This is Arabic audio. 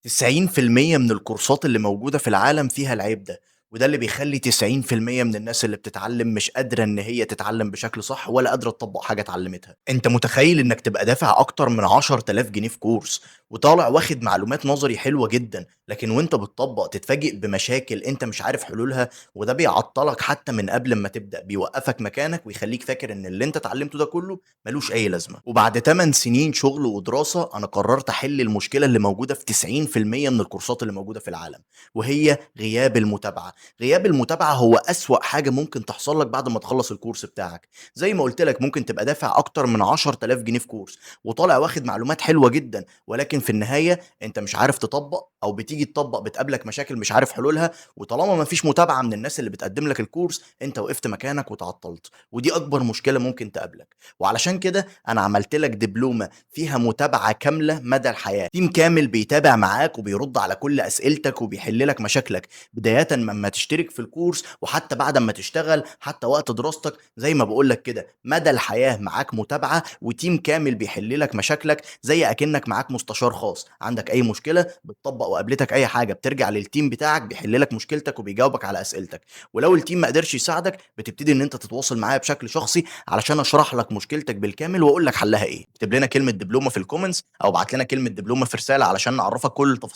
90% من الكورسات اللي موجودة في العالم فيها العيب ده، وده اللي بيخلّي 90% من الناس اللي بتتعلّم مش قادرة إن هي تتعلّم بشكل صح ولا قادرة تطبّق حاجة اتعلّمتها. أنت متخيّل إنّك تبقى دافع أكتر من 10,000 جنيه في كورس وطالع واخد معلومات نظري حلوة جدًا، لكن وأنت بتطبّق تتفاجئ بمشاكل أنت مش عارف حلولها، وده بيعطّلك حتى من قبل أمّا تبدأ، بيوقّفك مكانك ويخلّيك فاكر إن اللي أنت اتعلّمته ده كلّه ما لوش أي لازمة. وبعد 8 سنين شغل ودراسة أنا قررت أحل المشكلة اللي موجودة في 90% من الكورسات اللي موجودة في العالم، وهي غياب المتابعة. غياب المتابعة هو أسوأ حاجة ممكن تحصل لك بعد ما تخلّص الكورس بتاعك. زي ما قُلت لك ممكن تبقى دافع أكتر من 10,000 جنيه في كورس، وطالع واخد معلومات حلوة جدًا، ولكن في النهاية أنت مش عارف تطبّق أو بتيجي تطبّق بتقابلك مشاكل مش عارف حلولها، وطالما ما فيش متابعة من الناس اللي بتقدّم لك الكورس، أنت وقفت مكانك واتعطّلت، ودي أكبر مشكلة ممكن تقابلك. وعلشان كده أنا عملت لك دبلومة فيها متابعة كاملة مدى الحياة، تيم كامل بيتابع معاك وبيرد على كل أسئلتك وبيحل لك مشاكلك، بدايةً من أمّا تشترك في الكورس وحتى بعد أمّا تشتغل، حتى وقت دراستك، زي ما باقول لك كده مدى الحياة معاك متابعة وتيم كامل بيحل لك مشاكلك، زي أكنك معاك مستشار خاص، عندك أي مشكلة بتطبّق وقابلتك أي حاجة بترجع للتيم بتاعك بيحل لك مشكلتك وبيجاوبك على أسئلتك، ولو التيم ما قدرش يساعدك بتبتدي إن أنت تتواصل معايا بشكل شخصي علشان أشرح لك مشكلتك بالكامل وأقول لك حلها إيه. اكتب لنا كلمة دبلومة في الكومنتس أو ابعت لنا كلمة دبلومة في رسالة علشان نعرّفك كل التفاصيل